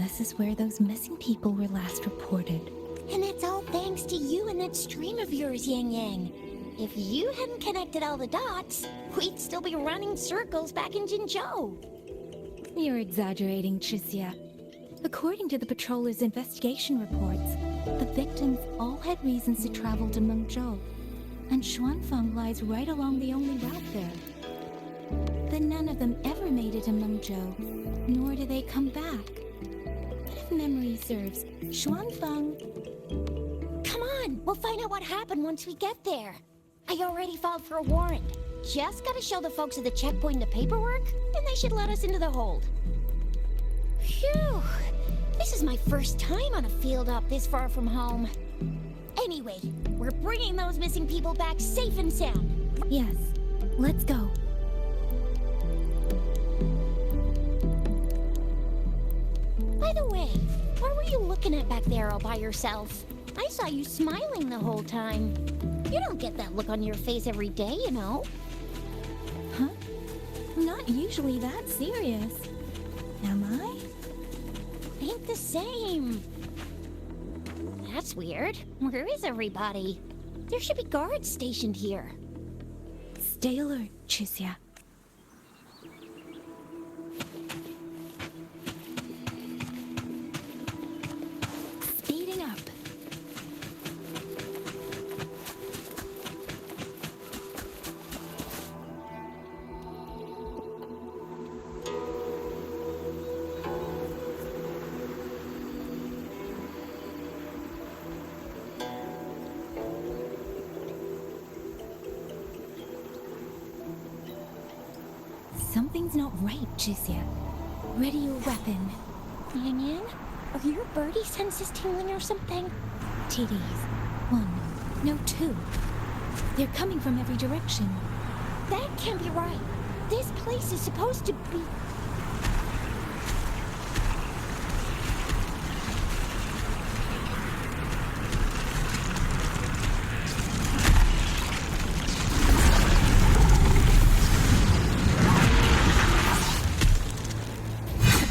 this is where those missing people were last reported. And it's all thanks to you and that stream of yours, Yang Yang. If you hadn't connected all the dots, we'd still be running circles back in Jinzhou. You're exaggerating, Chixia. According to the patroller's investigation reports, the victims all had reasons to travel to Mengzhou, and Xuanfang lies right along the only route there. But none of them ever made it to Mengzhou, nor do they come back. But if memory serves, Xuanfang... Come on, we'll find out what happened once we get there. I already filed for a warrant. Just gotta show the folks at the checkpoint the paperwork, and they should let us into the hold. Phew! This is my first time on a field op this far from home. Anyway, we're bringing those missing people back safe and sound. Yes, let's go. By the way, what were you looking at back there all by yourself? I saw you smiling the whole time. You don't get that look on your face every day, you know. Huh? Not usually that serious. Am I? Ain't the same. That's weird. Where is everybody? There should be guards stationed here. Stay alert, Chixia. Speeding up. Something's not right, Chixia. Ready your weapon. Yang Yang, are your birdie senses tingling or something? TDs. 1. No, 2. They're coming from every direction. That can't be right. This place is supposed to be...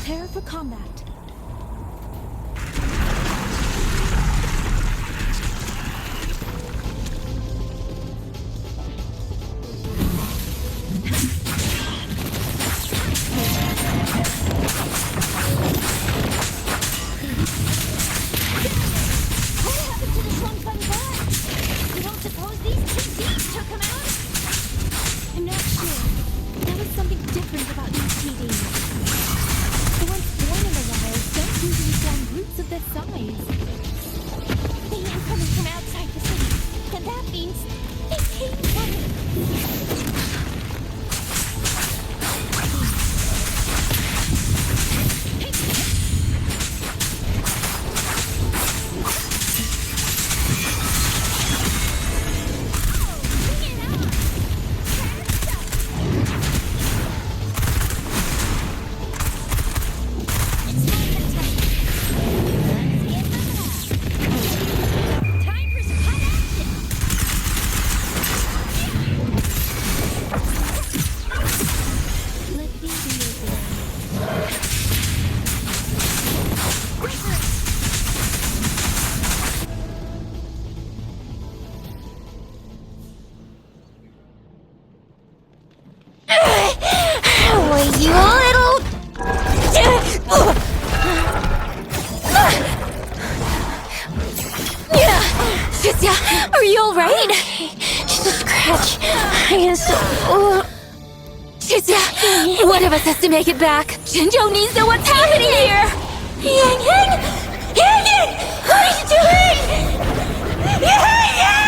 Prepare for combat. What happened to the Xuangfang guards? You don't suppose these TDs took him out? I'm not sure. There was something different about these TDs. The ones born in the wild don't usually form groups of this size. They ain't coming from outside the city. And that means they came from... Time for some hot action! Let me be your girl. Well, you little... Chixia, are you alright? Just a scratch. I am so... Chixia, one of us has to make it back. Jinzhou needs to know what's happening here. Yang Yang! Yang Yang! What are you doing? Yang Yang!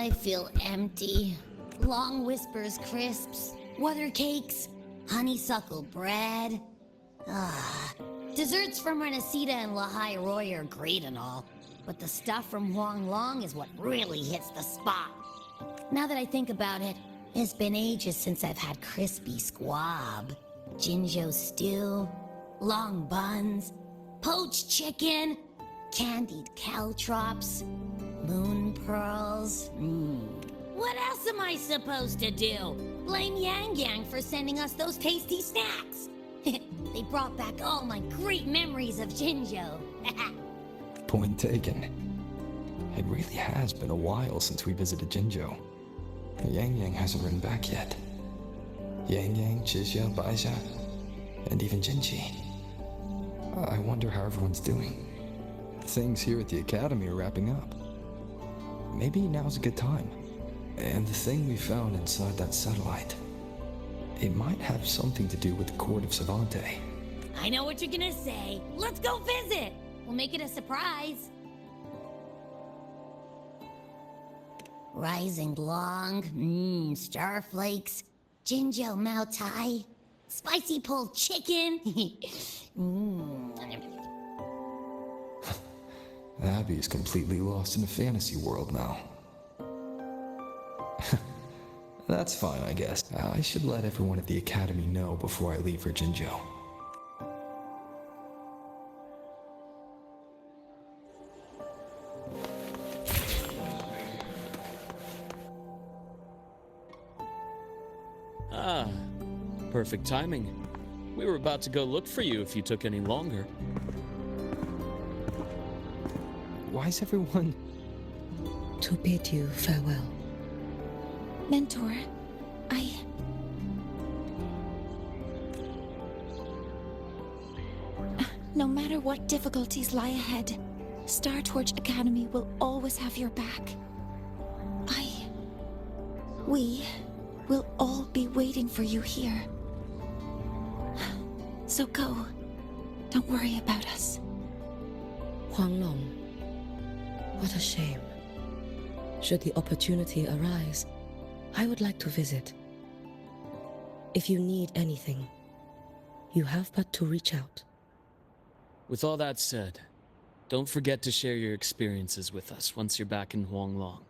I feel empty. Long Whispers crisps, water cakes, honeysuckle bread. Desserts from Renacita and Lahai Roy are great and all, but the stuff from Huang Long is what really hits the spot. Now that I think about it, it's been ages since I've had crispy squab, Jinzhou stew, long buns, poached chicken, candied caltrops, moon pearls. What else am I supposed to do? Blame Yang Yang for sending us those tasty snacks. They brought back all my great memories of Jinzhou. Point taken. It really has been a while since we visited Jinzhou. Yang Yang hasn't written back yet. Yang Yang, Chixia, Baixia, and even Jinchi. I wonder how everyone's doing. Things here at the Academy are wrapping up. Maybe now's a good time. And the thing we found inside that satellite, it might have something to do with the Court of Savante. I know what you're gonna say. Let's go visit! We'll make it a surprise. Rising Long, starflakes, Jinzhou Mao Tai, spicy pulled chicken. Abby's completely lost in a fantasy world now. That's fine, I guess. I should let everyone at the Academy know before I leave for Jinzhou. Ah, perfect timing. We were about to go look for you if you took any longer. Why is everyone... To bid you farewell. Mentor, No matter what difficulties lie ahead, Star Torch Academy will always have your back. We will all be waiting for you here. So go. Don't worry about us. Huang Long. What a shame. Should the opportunity arise, I would like to visit. If you need anything, you have but to reach out. With all that said, don't forget to share your experiences with us once you're back in Huang Long.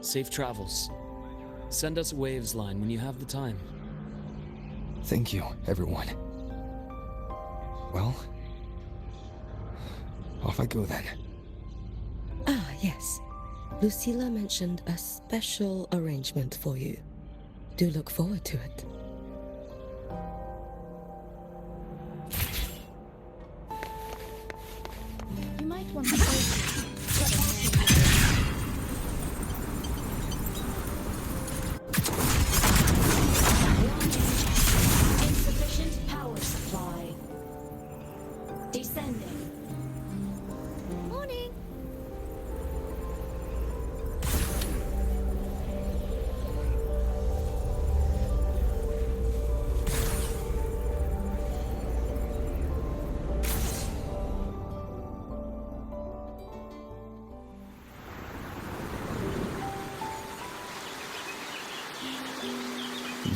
Safe travels. Send us a waves line when you have the time. Thank you, everyone. Well, off I go then. Ah, yes. Lucilla mentioned a special arrangement for you. Do look forward to it. You might want to insufficient power supply. Descending. Morning.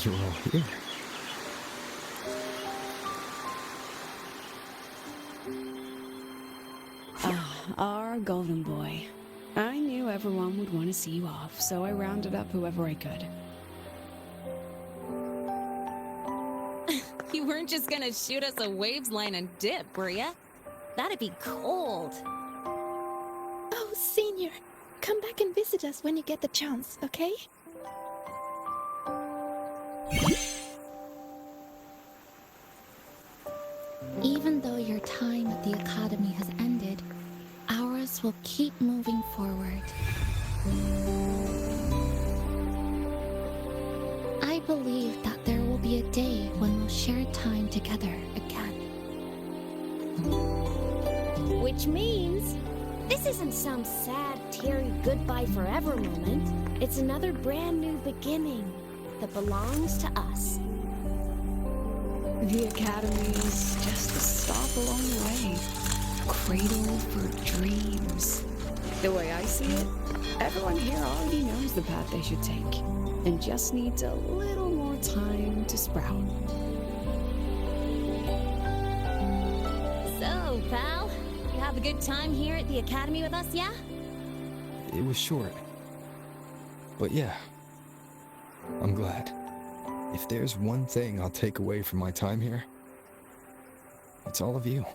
You're all here. Our golden boy. I knew everyone would want to see you off, so I rounded up whoever I could. You weren't just gonna shoot us a waves line and dip, were ya? That'd be cold. Oh, Senior, come back and visit us when you get the chance, okay? Even though your time at the Academy has ended, ours will keep moving forward. I believe that there will be a day when we'll share time together again. Which means this isn't some sad, teary goodbye forever moment. It's another brand new beginning that belongs to us. The Academy is just a stop along the way. Cradle for dreams. The way I see it, everyone here already knows the path they should take, and just needs a little more time to sprout. So, pal, you have a good time here at the academy with us, yeah? It was short. But yeah, I'm glad. If there's one thing I'll take away from my time here, it's all of you.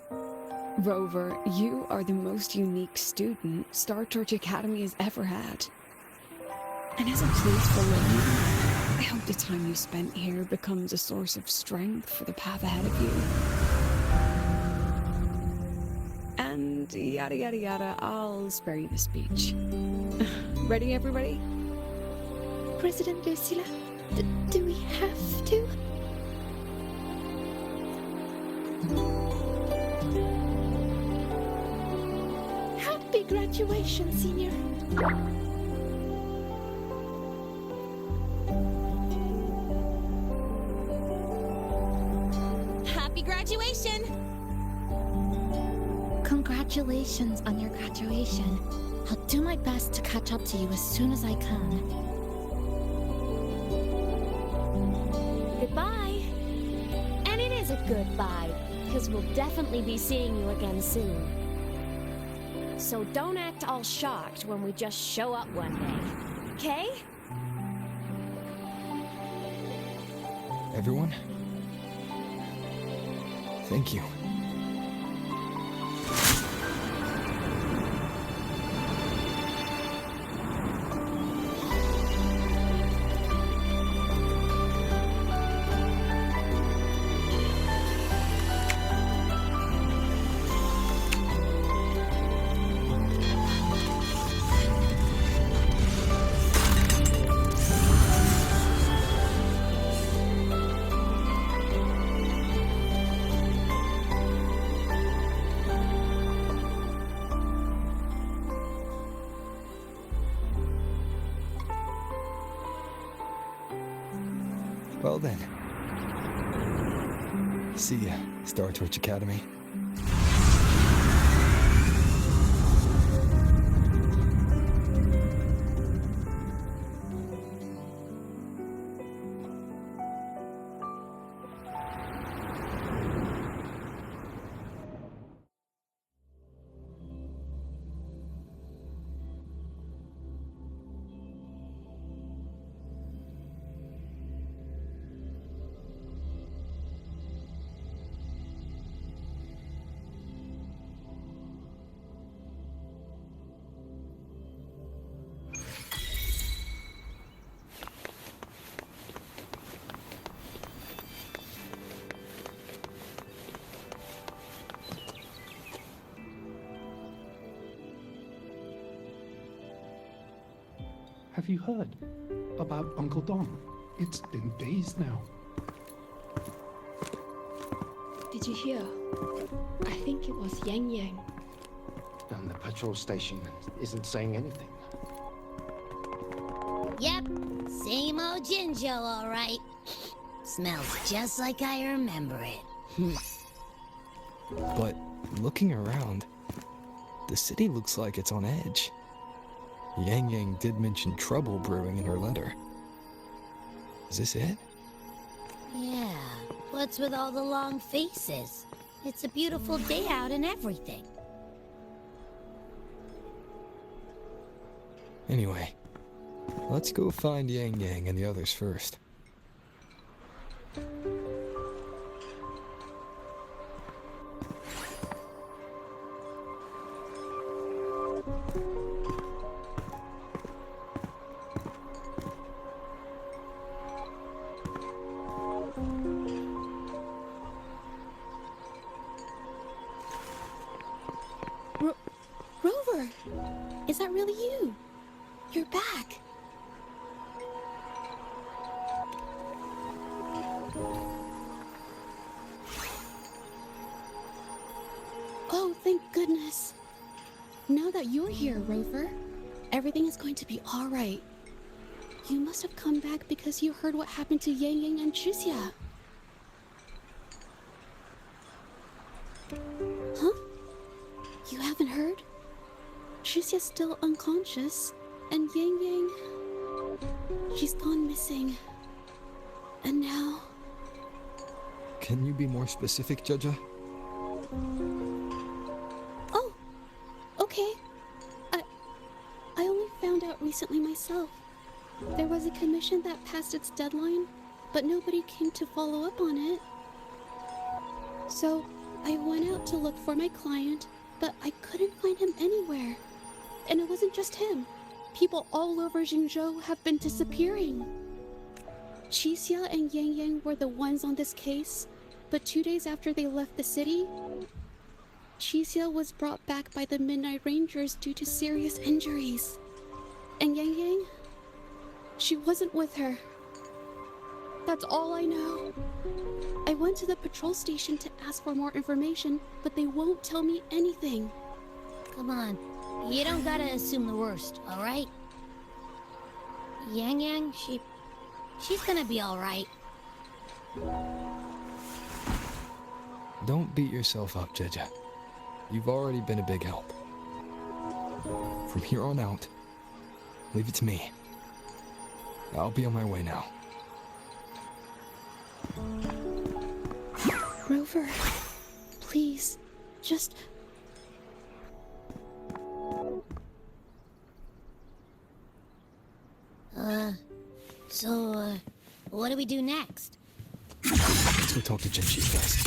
Rover, you are the most unique student Star Torch Academy has ever had. And as a place for learning, I hope the time you spent here becomes a source of strength for the path ahead of you. And yada yada yada, I'll spare you the speech. Ready, everybody? President Lucilla, do we have to? Happy graduation, senior. Happy graduation! Congratulations on your graduation. I'll do my best to catch up to you as soon as I can. Goodbye. And it is a goodbye, because we'll definitely be seeing you again soon. So don't act all shocked when we just show up one day, okay? Everyone? Thank you. Well then. See ya, Star Torch Academy. Have you heard about Uncle Dom? It's been days now. Did you hear? I think it was Yang Yang. And the patrol station isn't saying anything. Yep, same old Jinjo, all right. Smells just like I remember it. But looking around, the city looks like it's on edge. Yang Yang did mention trouble brewing in her letter. Is this it? Yeah, what's with all the long faces? It's a beautiful day out and everything. Anyway, let's go find Yang Yang and the others first. Rover! Is that really you? You're back. Oh, thank goodness. Now that you're here, Rover, everything is going to be all right. You must have come back because you heard what happened to Yang Yang and Chixia. Huh? You haven't heard? Trissia's still unconscious, and Yang Yang, she's gone missing. And now... Can you be more specific, Judja? Oh, okay. I only found out recently myself. There was a commission that passed its deadline, but nobody came to follow up on it. So, I went out to look for my client, but I couldn't find him anywhere. And it wasn't just him. People all over Jinzhou have been disappearing. Qixia and Yang Yang were the ones on this case, but 2 days after they left the city, Qixia was brought back by the Midnight Rangers due to serious injuries. And Yang Yang, she wasn't with her. That's all I know. I went to the patrol station to ask for more information, but they won't tell me anything. Come on. You don't gotta assume the worst, alright? Yang Yang, she's gonna be alright. Don't beat yourself up, Judja. You've already been a big help. From here on out, leave it to me. I'll be on my way now. Rover, please, just... So, what do we do next? Let's go talk to Jinchi first.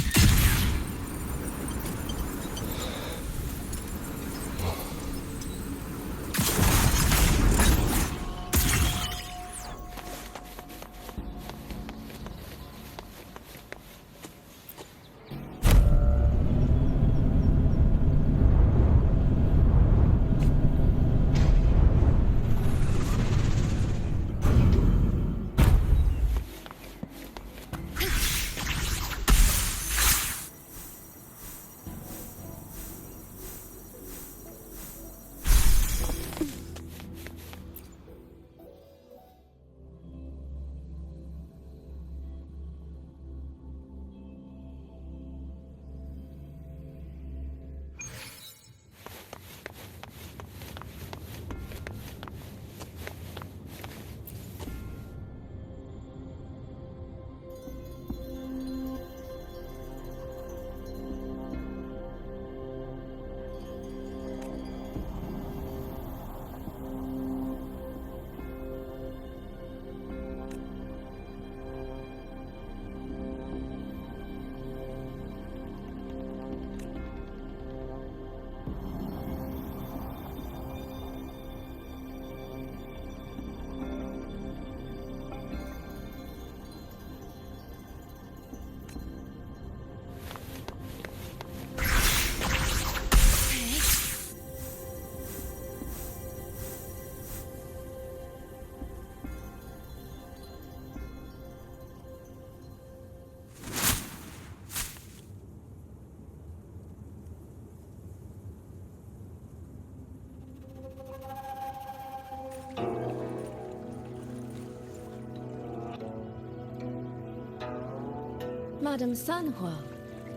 Madam Sanhua,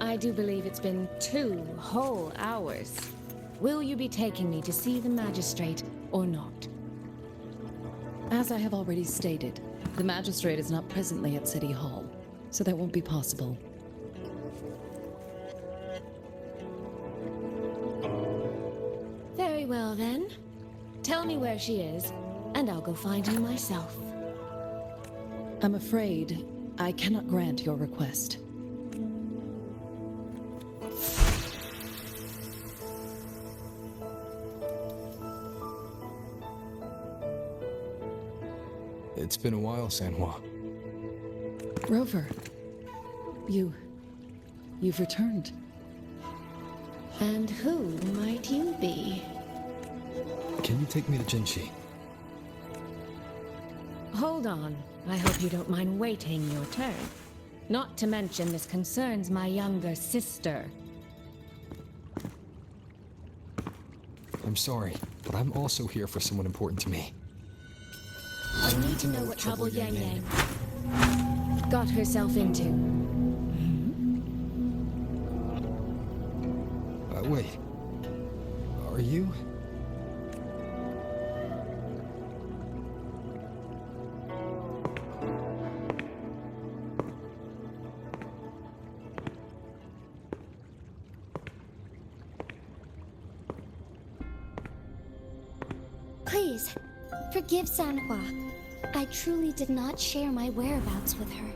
I do believe it's been 2 whole hours. Will you be taking me to see the magistrate or not? As I have already stated, the magistrate is not presently at City Hall, so that won't be possible. Very well then. Tell me where she is, and I'll go find her myself. I'm afraid I cannot grant your request. It's been a while, Sanhua. Rover, you've returned. And who might you be? Can you take me to Jinchi? Hold on. I hope you don't mind waiting your turn. Not to mention this concerns my younger sister. I'm sorry, but I'm also here for someone important to me. I need to know what trouble Yang Yang got herself into. Wait. Are you? Forgive Sanhua. I truly did not share my whereabouts with her.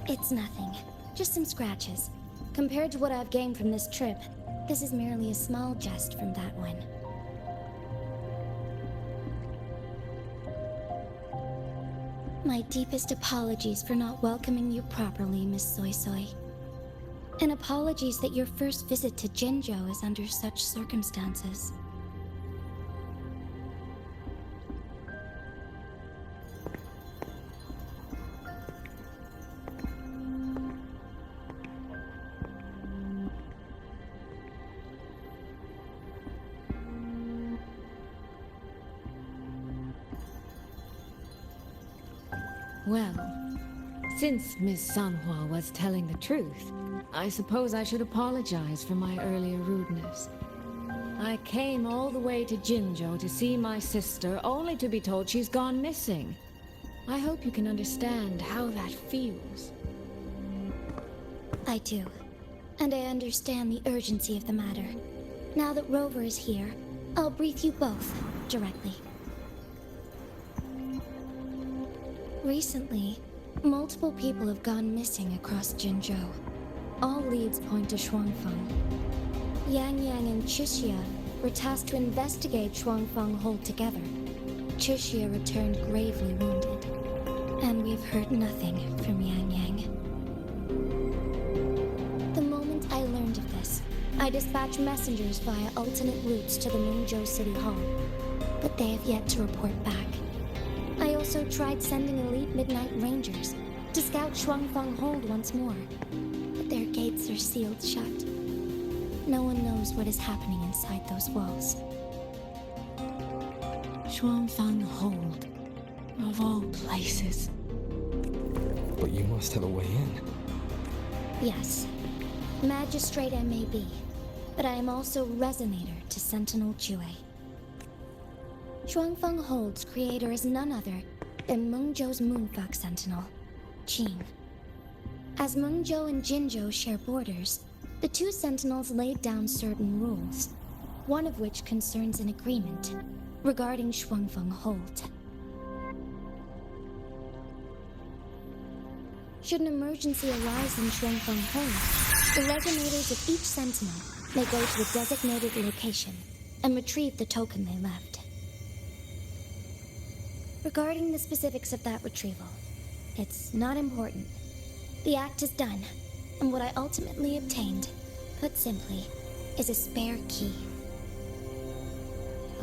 It's nothing. Just some scratches. Compared to what I've gained from this trip, this is merely a small jest from that one. My deepest apologies for not welcoming you properly, Miss Soy Soy. And apologies that your first visit to Jinzhou is under such circumstances. Well, since Miss Sanhua was telling the truth, I suppose I should apologize for my earlier rudeness. I came all the way to Jinzhou to see my sister, only to be told she's gone missing. I hope you can understand how that feels. I do. And I understand the urgency of the matter. Now that Rover is here, I'll brief you both directly. Recently, multiple people have gone missing across Jinzhou. All leads point to Xuangfang. Yang Yang and Chixia were tasked to investigate Xuangfang Hold together. Chixia returned gravely wounded, and we've heard nothing from Yang Yang. The moment I learned of this, I dispatched messengers via alternate routes to the Mengzhou City Hall, but they have yet to report back. I also tried sending elite Midnight Rangers to scout Xuangfang Hold once more, but their gates are sealed shut. No one knows what is happening inside those walls. Xuangfang Hold, of all places. But you must have a way in. Yes, magistrate I may be, but I am also resonator to Sentinel Jue. Xuangfang Hold's creator is none other than Mengzhou's Moonfuck Sentinel, Qing. As Mengzhou and Jinzhou share borders, the two Sentinels laid down certain rules, one of which concerns an agreement regarding Xuangfang Hold. Should an emergency arise in Xuangfang Hold, the resonators of each Sentinel may go to a designated location and retrieve the token they left. Regarding the specifics of that retrieval, it's not important. The act is done, and what I ultimately obtained, put simply, is a spare key.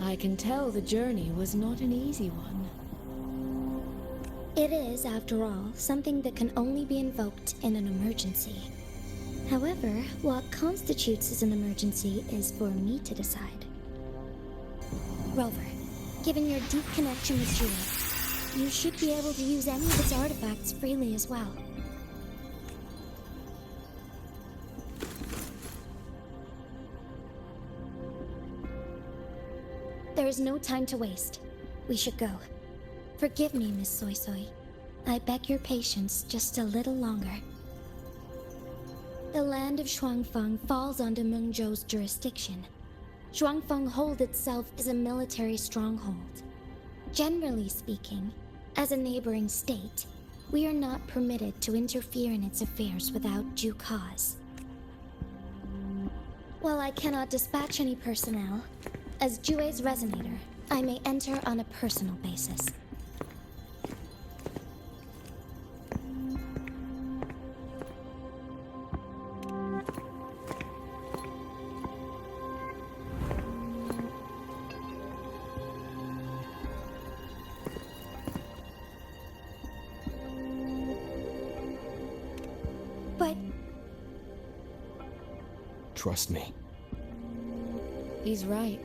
I can tell the journey was not an easy one. It is, after all, something that can only be invoked in an emergency. However, what constitutes as an emergency is for me to decide. Rover, given your deep connection with Jue, you should be able to use any of its artifacts freely as well. There is no time to waste. We should go. Forgive me, Miss Soy Soy. I beg your patience just a little longer. The land of Xuangfang falls under Mengzhou's jurisdiction. Xuangfang Hold itself is a military stronghold. Generally speaking, as a neighboring state, we are not permitted to interfere in its affairs without due cause. While I cannot dispatch any personnel, as Jue's resonator, I may enter on a personal basis. But... Trust me. He's right.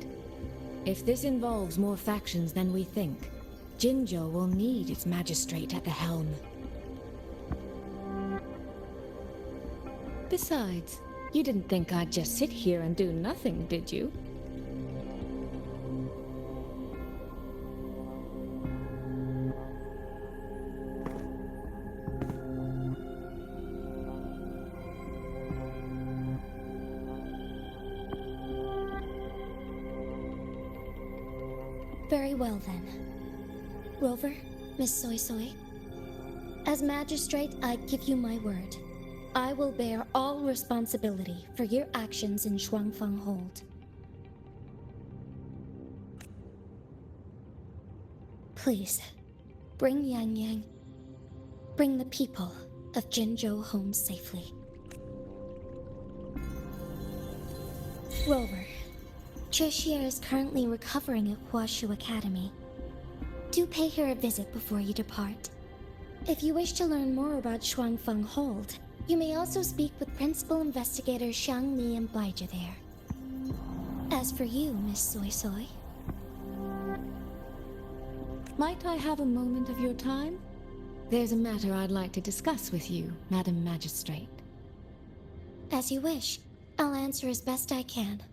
If this involves more factions than we think, Jinzhou will need its magistrate at the helm. Besides, you didn't think I'd just sit here and do nothing, did you? Very well then. Rover, Miss Soy Soy. As magistrate, I give you my word. I will bear all responsibility for your actions in Xuangfang Hold. Please, bring Yang Yang. Bring the people of Jinzhou home safely. Rover, Tricia is currently recovering at Huashu Academy. Do pay her a visit before you depart. If you wish to learn more about Xuangfang Hold, you may also speak with Principal Investigator Xiang Li and Baija there. As for you, Miss Soy Soy... Might I have a moment of your time? There's a matter I'd like to discuss with you, Madam Magistrate. As you wish. I'll answer as best I can.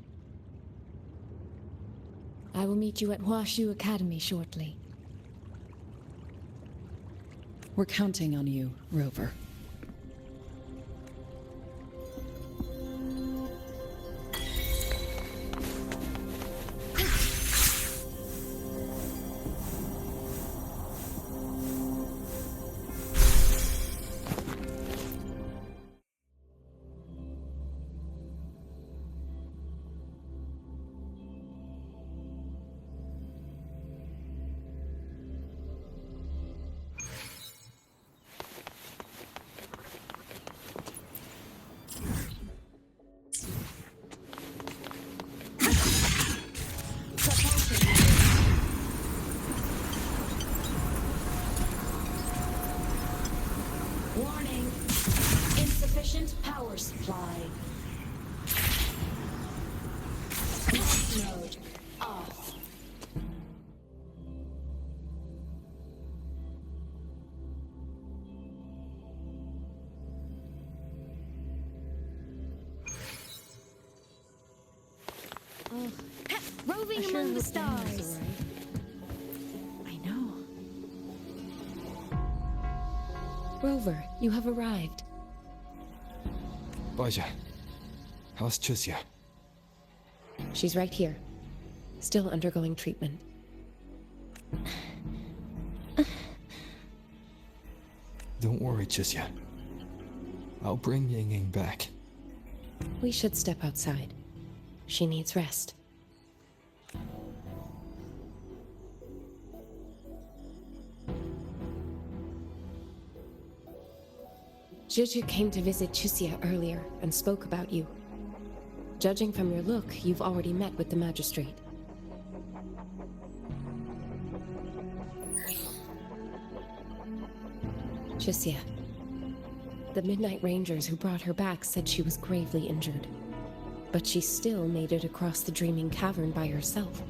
I will meet you at Huashu Academy shortly. We're counting on you, Rover. Warning. Insufficient power supply. Blast mode off. Roving among the stars. I know. Rover, you have arrived. Baija, how's Tricia? She's right here, still undergoing treatment. Don't worry, Tricia. I'll bring Yang Yang back. We should step outside. She needs rest. Juju came to visit Tricia earlier and spoke about you. Judging from your look, you've already met with the magistrate. Tricia. The Midnight Rangers who brought her back said she was gravely injured. But she still made it across the Dreaming Cavern by herself.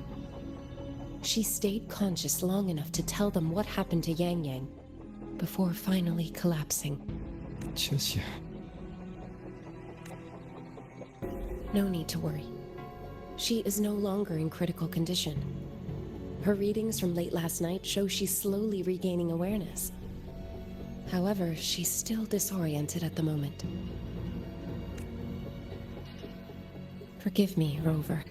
She stayed conscious long enough to tell them what happened to Yang Yang, before finally collapsing. Tricia. No need to worry. She is no longer in critical condition. Her readings from late last night show she's slowly regaining awareness. However, she's still disoriented at the moment. Forgive me, Rover.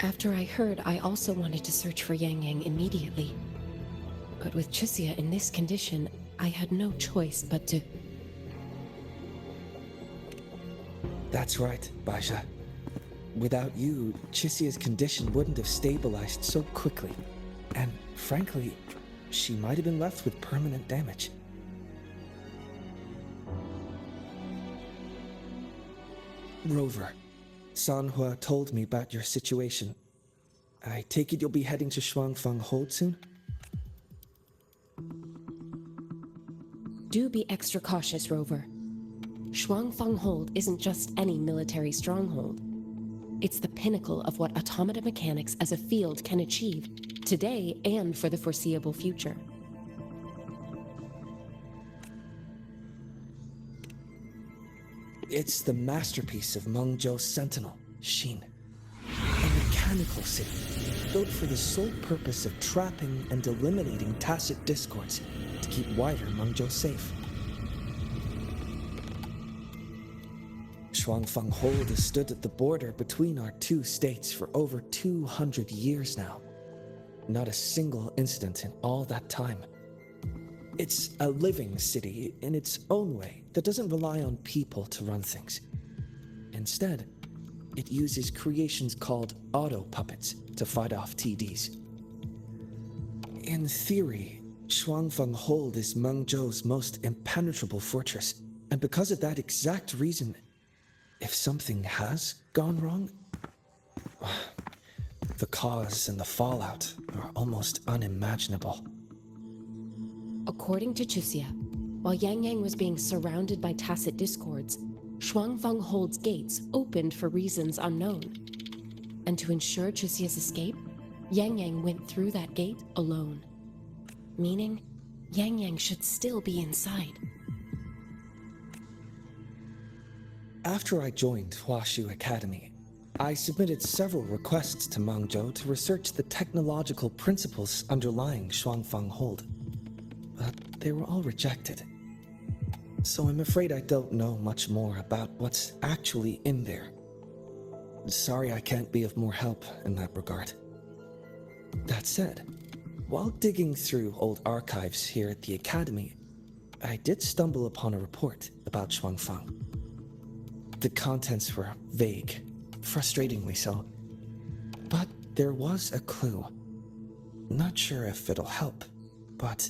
After I heard, I also wanted to search for Yang Yang immediately. But with Tricia in this condition, I had no choice but to... That's right, Baija. Without you, Tricia's condition wouldn't have stabilized so quickly. And frankly, she might have been left with permanent damage. Rover, Sanhua told me about your situation. I take it you'll be heading to Xuangfang Hold soon? Do be extra cautious, Rover. Xuangfang Hold isn't just any military stronghold. It's the pinnacle of what automata mechanics as a field can achieve, today and for the foreseeable future. It's the masterpiece of Mengzhou's sentinel, Xin. A mechanical city, built for the sole purpose of trapping and eliminating tacit discords to keep wider Mengzhou safe. Xuangfang Hold has stood at the border between our two states for over 200 years now. Not a single incident in all that time. It's a living city in its own way that doesn't rely on people to run things. Instead, it uses creations called auto-puppets to fight off TDs. In theory, Xuangfang Hold is Mengzhou's most impenetrable fortress, and because of that exact reason, if something has gone wrong, the cause and the fallout are almost unimaginable. According to Chixia, while Yang Yang was being surrounded by tacit discords, Xuangfang Hold's gates opened for reasons unknown. And to ensure Chixia's escape, Yang Yang went through that gate alone. Meaning, Yang Yang should still be inside. After I joined Huashu Academy, I submitted several requests to Mengzhou to research the technological principles underlying Xuangfang Hold. But they were all rejected. So I'm afraid I don't know much more about what's actually in there. Sorry I can't be of more help in that regard. That said, while digging through old archives here at the Academy, I did stumble upon a report about Xuangfang. The contents were vague, frustratingly so. But there was a clue. Not sure if it'll help, but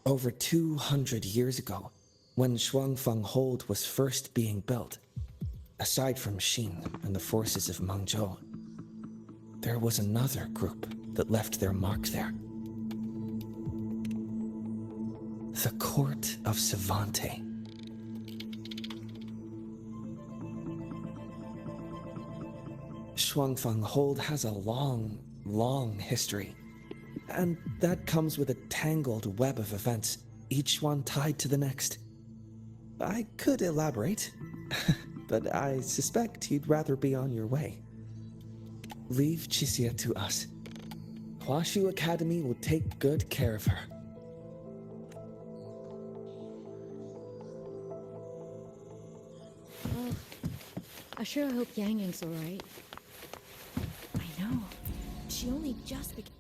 over 200 years ago, when Xuangfang Hold was first being built, aside from Xin and the forces of Mengzhou, there was another group that left their mark there. The Court of Savante. Xuangfang Hold has a long, long history. And that comes with a tangled web of events, each one tied to the next. I could elaborate, but I suspect you'd rather be on your way. Leave Chixia to us. Huashu Academy will take good care of her. I sure hope Yang Yang's alright. I know. She only just became...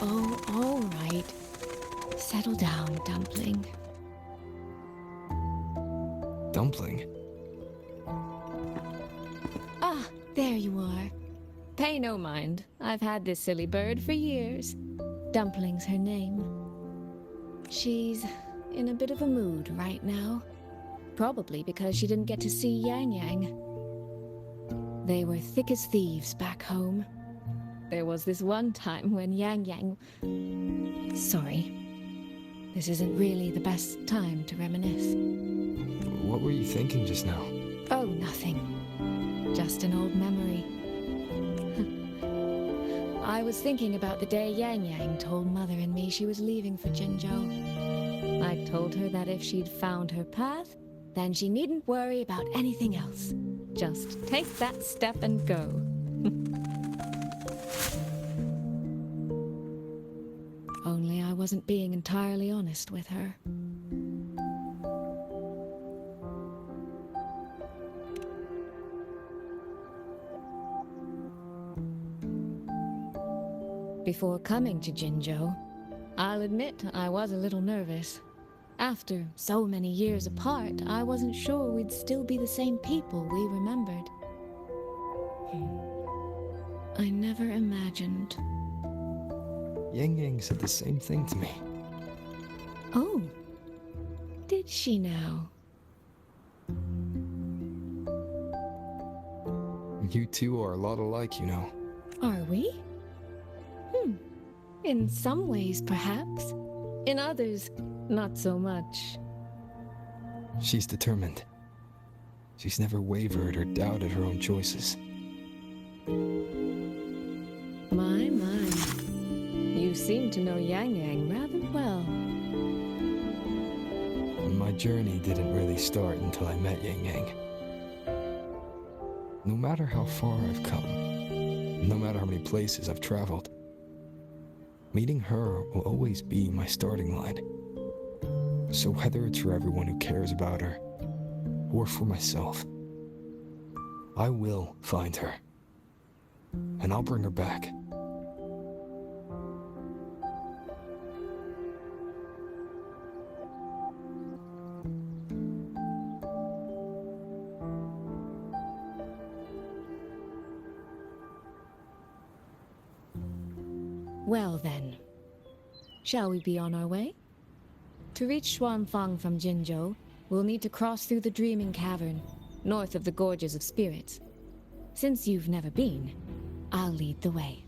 Oh, all right. Settle down, Dumpling. Dumpling? Ah, there you are. Pay no mind. I've had this silly bird for years. Dumpling's her name. She's in a bit of a mood right now. Probably because she didn't get to see Yang Yang. They were thick as thieves back home. There was this one time when Yang Yang... Sorry. This isn't really the best time to reminisce. What were you thinking just now? Oh, nothing. Just an old memory. I was thinking about the day Yang Yang told Mother and me she was leaving for Jinzhou. I told her that if she'd found her path, then she needn't worry about anything else. Just take that step and go. Only I wasn't being entirely honest with her. Before coming to Jinzhou, I'll admit I was a little nervous. After so many years apart, I wasn't sure we'd still be the same people we remembered. I never imagined. Yang Yang said the same thing to me. Oh, did she now? You two are a lot alike, you know. Are we? In some ways, perhaps. In others, not so much. She's determined. She's never wavered or doubted her own choices. My. You seem to know Yang Yang rather well. My journey didn't really start until I met Yang Yang. No matter how far I've come, no matter how many places I've traveled, meeting her will always be my starting line. So whether it's for everyone who cares about her, or for myself, I will find her. And I'll bring her back. Well then, shall we be on our way? To reach Xuangfang from Jinzhou, we'll need to cross through the Dreaming Cavern, north of the Gorges of Spirits. Since you've never been, I'll lead the way.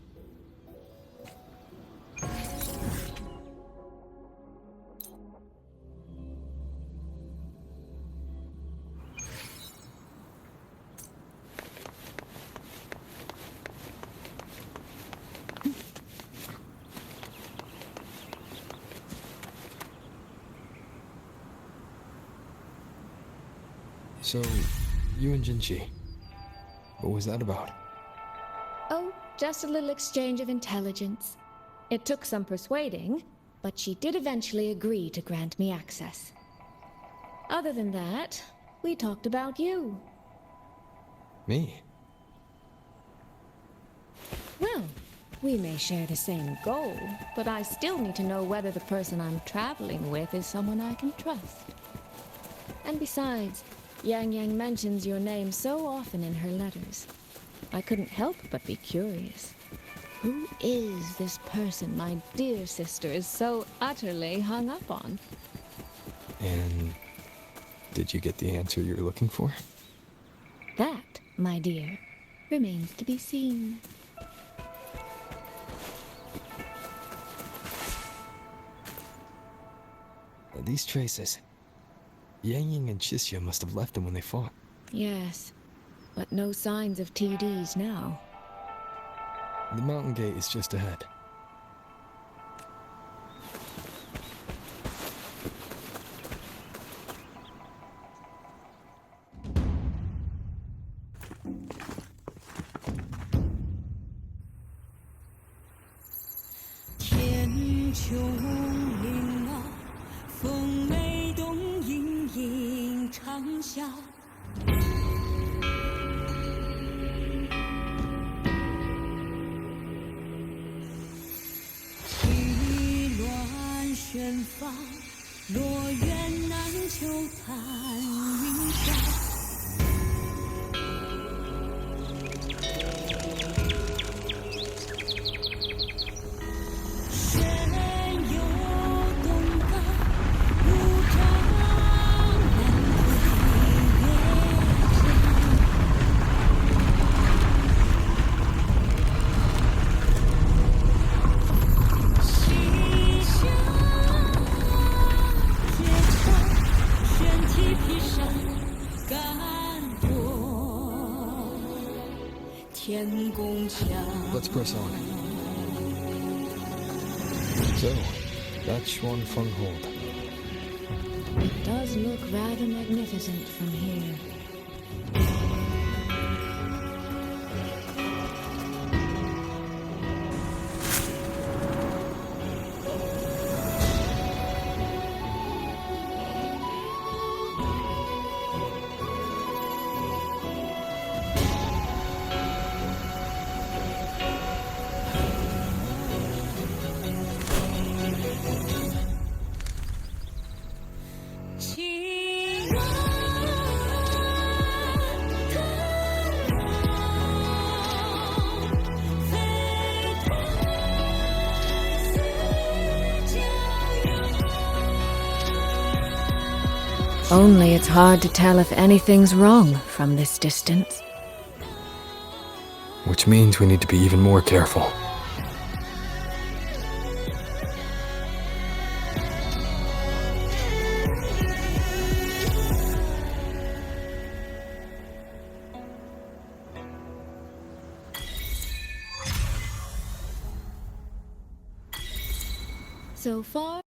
So, you and Jinchi, what was that about? Oh, just a little exchange of intelligence. It took some persuading, but she did eventually agree to grant me access. Other than that, we talked about you. Me? Well, we may share the same goal, but I still need to know whether the person I'm traveling with is someone I can trust. And besides, Yang Yang mentions your name so often in her letters. I couldn't help but be curious. Who is this person my dear sister is so utterly hung up on? And did you get the answer you're looking for? That, my dear, remains to be seen. These traces. Yang Yang and Chixia must have left them when they fought. Yes, but no signs of TDs now. The mountain gate is just ahead. Let's press on. So, that's Xuangfang Hold. It does look rather magnificent from here. Only it's hard to tell if anything's wrong from this distance. Which means we need to be even more careful. So far,